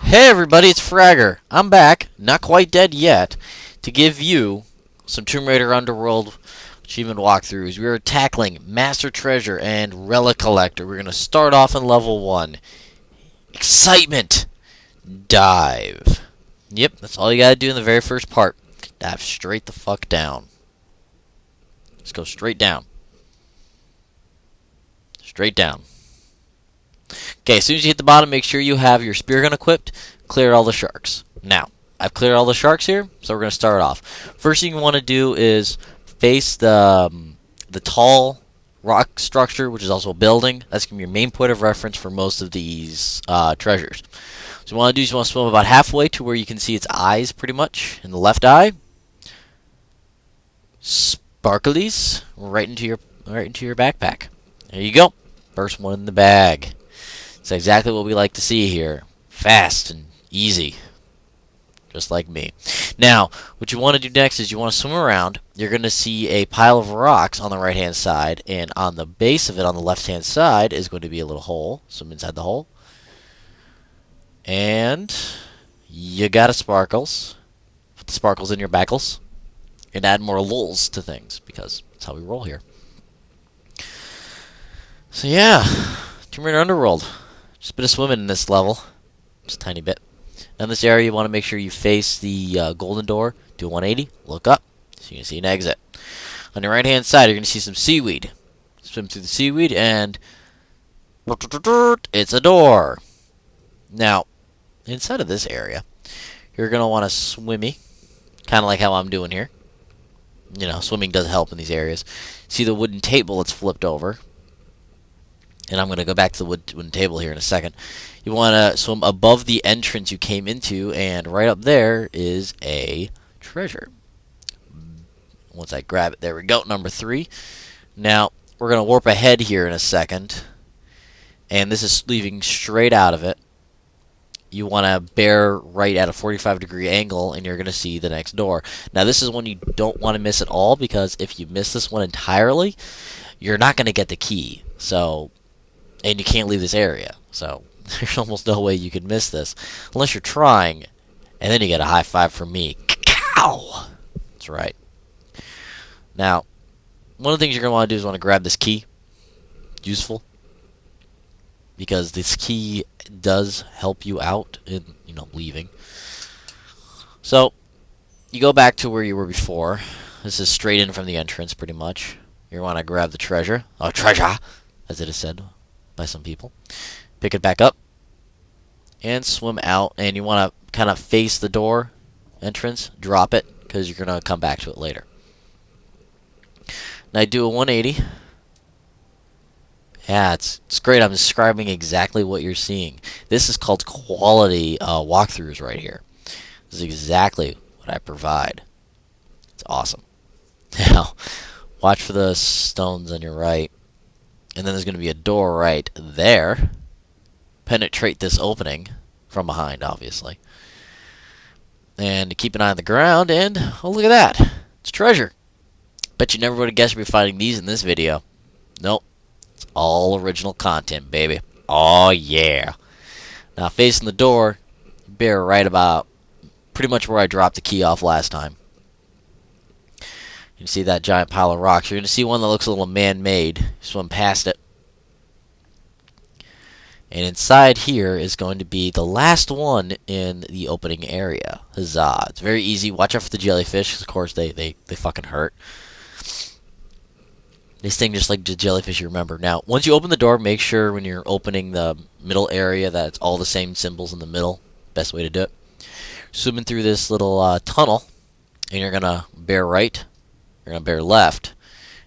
Hey everybody, it's Fragger. I'm back, not quite dead yet, to give you some Tomb Raider Underworld achievement walkthroughs. We are tackling Master Treasure and Relic Collector. We're going to start off in level 1. Excitement! Dive. Yep, that's all you gotta do in the very first part. Dive straight the fuck down. Just go straight down. Straight down. Okay, as soon as you hit the bottom, make sure you have your spear gun equipped. Clear all the sharks. Now, I've cleared all the sharks here, so we're going to start off. First thing you want to do is face the tall rock structure, which is also a building. That's going to be your main point of reference for most of these treasures. So what you want to do is you want to swim about halfway to where you can see its eyes, pretty much, in the left eye. Sparklies right into your backpack. There you go. First one in the bag. It's exactly what we like to see here. Fast and easy. Just like me. Now, what you want to do next is you want to swim around. You're going to see a pile of rocks on the right-hand side, and on the base of it, on the left-hand side, is going to be a little hole. Swim inside the hole. And you got a sparkles. Put the sparkles in your backles. And add more lulls to things, because that's how we roll here. So yeah, Tomb Raider Underworld. Just a bit of swimming in this level. Just a tiny bit. Now in this area, you want to make sure you face the golden door. Do a 180. Look up. So you can see an exit. On your right-hand side, you're going to see some seaweed. Swim through the seaweed, and it's a door. Now, inside of this area, you're going to want to swimmy. Kind of like how I'm doing here. You know, swimming does help in these areas. See the wooden table that's flipped over. And I'm going to go back to the wooden table here in a second. You want to swim above the entrance you came into, and right up there is a treasure. Once I grab it, there we go, number 3. Now, we're going to warp ahead here in a second. And this is leaving straight out of it. You want to bear right at a 45-degree angle, and you're going to see the next door. Now, this is one you don't want to miss at all, because if you miss this one entirely, you're not going to get the key. So... and you can't leave this area, so there's almost no way you can miss this, unless you're trying, and then you get a high five from me. Cow! That's right. Now, one of the things you're going to want to do is want to grab this key. Useful. Because this key does help you out in, leaving. So, you go back to where you were before. This is straight in from the entrance, pretty much. You want to grab the treasure. Oh, treasure! As it is said by some people. Pick it back up and swim out, and you want to kind of face the door entrance, drop it, because you're going to come back to it later. Now do a 180. Yeah, it's great. I'm describing exactly what you're seeing. This is called quality walkthroughs right here. This is exactly what I provide. It's awesome. Now, watch for the stones on your right. And then there's going to be a door right there. Penetrate this opening from behind, obviously. And keep an eye on the ground, and oh, look at that. It's treasure. Bet you never would have guessed you'd be finding these in this video. Nope. It's all original content, baby. Oh, yeah. Now, facing the door, bear right about pretty much where I dropped the key off last time. You can see that giant pile of rocks. You're going to see one that looks a little man-made. Swim past it. And inside here is going to be the last one in the opening area. Huzzah. It's very easy. Watch out for the jellyfish, because of course they fucking hurt. They sting just like the jellyfish you remember. Now, once you open the door, make sure when you're opening the middle area that it's all the same symbols in the middle. Best way to do it. Swimming through this little tunnel, and you're going to bear right. You're going to bear left.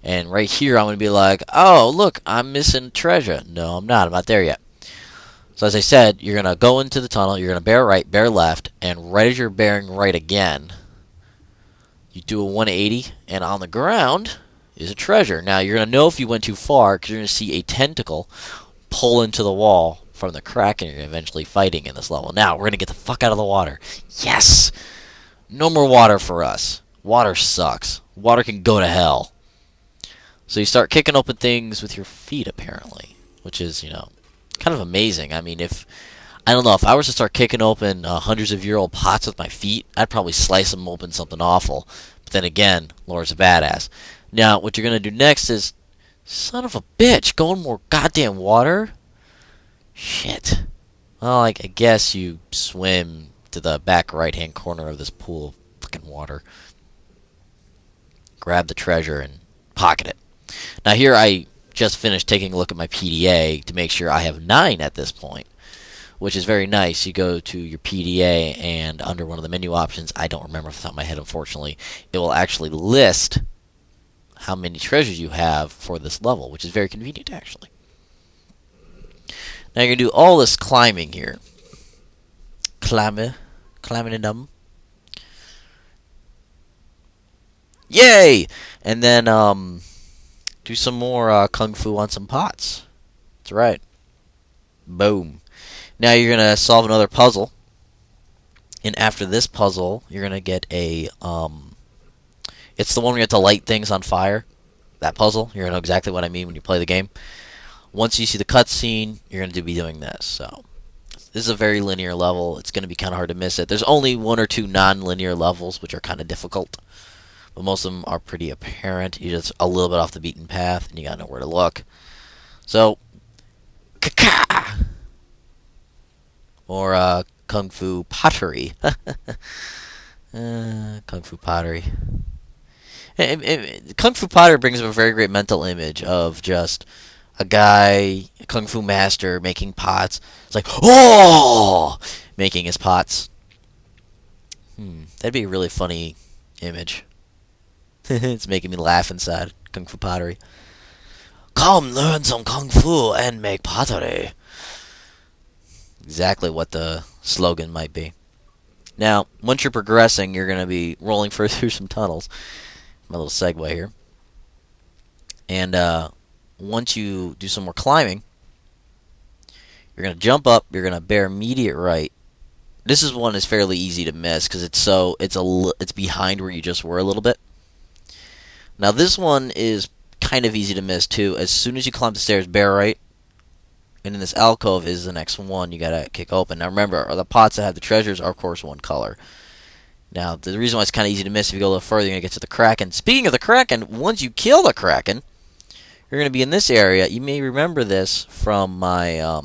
And right here, I'm going to be like, oh, look, I'm missing treasure. No, I'm not. I'm not there yet. So as I said, you're going to go into the tunnel. You're going to bear right, bear left. And right as you're bearing right again, you do a 180. And on the ground is a treasure. Now, you're going to know if you went too far, because you're going to see a tentacle pull into the wall from the crack, and you're eventually fighting in this level. Now, we're going to get the fuck out of the water. Yes! No more water for us. Water sucks. Water can go to hell. So you start kicking open things with your feet, apparently, which is, kind of amazing. I mean, if I don't know, if I was to start kicking open hundreds of year old pots with my feet, I'd probably slice them open something awful. But then again, Laura's a badass. Now, what you're going to do next is, son of a bitch, go in more goddamn water? Shit. Well, I guess you swim to the back right-hand corner of this pool of fucking water. Grab the treasure and pocket it. Now here I just finished taking a look at my PDA to make sure I have 9 at this point, which is very nice. You go to your PDA and under one of the menu options, I don't remember off the top of my head unfortunately, it will actually list how many treasures you have for this level, which is very convenient actually. Now you're going to do all this climbing here. Climbing and them. Yay! And then do some more kung fu on some pots. That's right. Boom. Now you're going to solve another puzzle. And after this puzzle, you're going to get a it's the one where you have to light things on fire. That puzzle. You're going to know exactly what I mean when you play the game. Once you see the cutscene, you're going to be doing this. So this is a very linear level. It's going to be kind of hard to miss it. There's only 1 or 2 non-linear levels, which are kind of difficult. But most of them are pretty apparent. You're just a little bit off the beaten path, and you got to know where to look. So, kaka! Or kung fu pottery. Kung fu pottery. Kung fu pottery brings up a very great mental image of just a guy, a kung fu master, making pots. It's like, oh, making his pots. That'd be a really funny image. It's making me laugh inside. Kung fu pottery. Come learn some kung fu and make pottery. Exactly what the slogan might be. Now, once you're progressing, you're going to be rolling through some tunnels. My little segue here. And once you do some more climbing, you're going to jump up. You're going to bear immediate right. This is one that's fairly easy to miss because it's behind where you just were a little bit. Now this one is kind of easy to miss too. As soon as you climb the stairs, bear right. And in this alcove is the next one you gotta kick open. Now remember, the pots that have the treasures are of course one color. Now the reason why it's kind of easy to miss, if you go a little further, you're gonna get to the Kraken. Speaking of the Kraken, once you kill the Kraken, you're gonna be in this area. You may remember this from my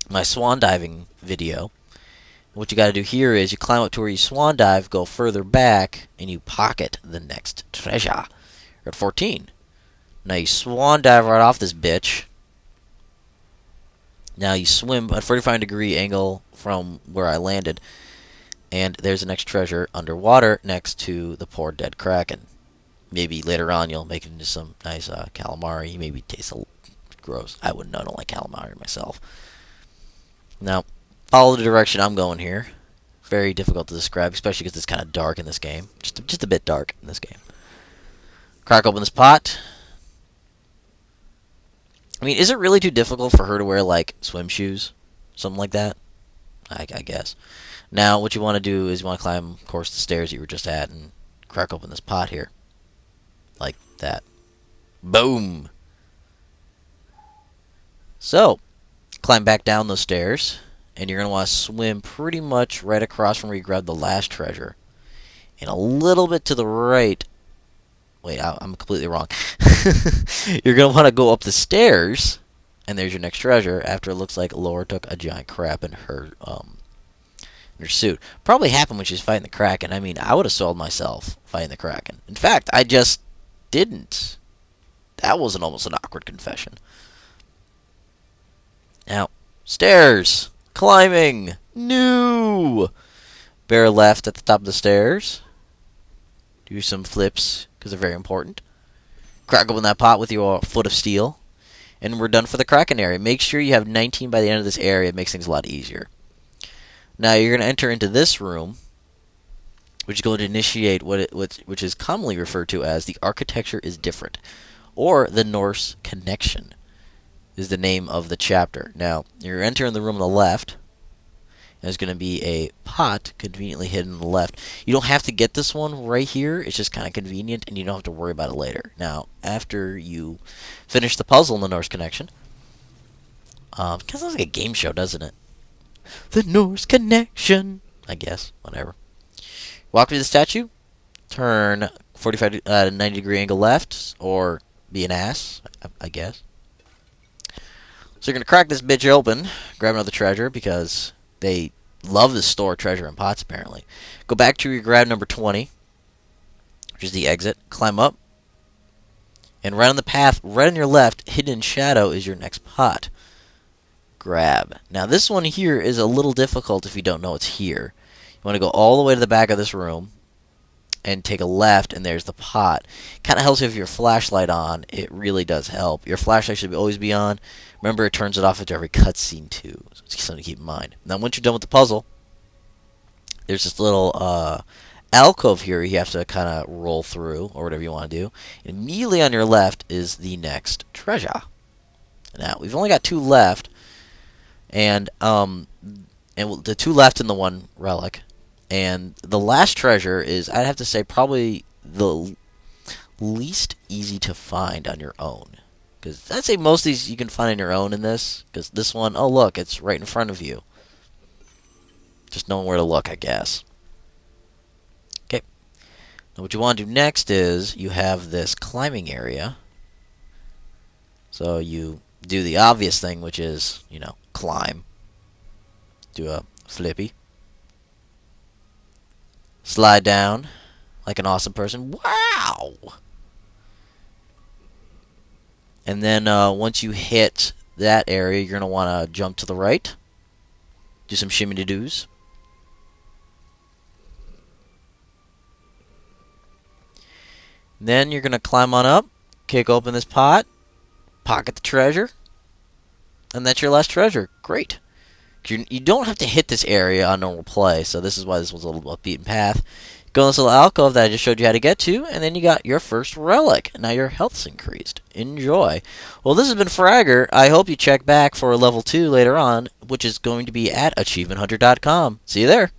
my swan diving video. What you got to do here is you climb up to where you swan dive, go further back, and you pocket the next treasure. You're at 14. Now you swan dive right off this bitch. Now you swim at 45-degree angle from where I landed, and there's the next treasure underwater next to the poor dead Kraken. Maybe later on you'll make it into some nice calamari. Maybe tastes a little gross. I wouldn't know. I don't like calamari myself. Now, follow the direction I'm going here. Very difficult to describe, especially because it's kind of dark in this game. Just a bit dark in this game. Crack open this pot. I mean, is it really too difficult for her to wear, like, swim shoes? Something like that? I guess. Now, what you want to do is you want to climb, of course, the stairs you were just at and crack open this pot here. Like that. Boom! So, climb back down those stairs, and you're going to want to swim pretty much right across from where you grabbed the last treasure. And a little bit to the right. Wait, I'm completely wrong. You're going to want to go up the stairs, and there's your next treasure, after it looks like Laura took a giant crap in her suit. Probably happened when she was fighting the Kraken. I mean, I would have sold myself fighting the Kraken. In fact, I just didn't. That was almost an awkward confession. Now, stairs. Climbing. New. Bear left at the top of the stairs. Do some flips, because they're very important. Crack open that pot with your foot of steel. And we're done for the Kraken area. Make sure you have 19 by the end of this area. It makes things a lot easier. Now, you're going to enter into this room, which is going to initiate which is commonly referred to as the Architecture is Different, or the Norse Connection is the name of the chapter. Now, you're entering the room on the left. There's going to be a pot conveniently hidden on the left. You don't have to get this one right here. It's just kind of convenient, and you don't have to worry about it later. Now, after you finish the puzzle in the Norse Connection, it kind of sounds like a game show, doesn't it? The Norse connection. I guess. Whatever. Walk to the statue. Turn 45 90 degree angle left. Or be an ass, I guess. So you're going to crack this bitch open. Grab another treasure because they love to store treasure in pots apparently. Go back to your grab number 20. Which is the exit. Climb up. And right on the path, right on your left, hidden in shadow, is your next pot. Grab. Now this one here is a little difficult if you don't know it's here. You want to go all the way to the back of this room and take a left, and there's the pot. Kind of helps if you have your flashlight on. It really does help. Your flashlight should always be on. Remember, it turns it off after every cutscene too. So it's something to keep in mind. Now once you're done with the puzzle, there's this little alcove here you have to kind of roll through, or whatever you want to do. Immediately on your left is the next treasure. Now, we've only got 2 left, and the 2 left and the 1 relic. And the last treasure is, I'd have to say, probably the least easy to find on your own. Because I'd say most of these you can find on your own in this. Because this one, oh look, it's right in front of you. Just knowing where to look, I guess. What you want to do next is you have this climbing area. So you do the obvious thing, which is, climb. Do a flippy. Slide down like an awesome person. Wow! And then once you hit that area, you're going to want to jump to the right. Do some shimmy-to-doos. Then you're going to climb on up, kick open this pot, pocket the treasure, and that's your last treasure. Great. You don't have to hit this area on normal play, so this is why this was a little beaten path. Go in this little alcove that I just showed you how to get to, and then you got your first relic. Now your health's increased. Enjoy. Well, this has been Fragger. I hope you check back for level 2 later on, which is going to be at achievementhunter.com. See you there.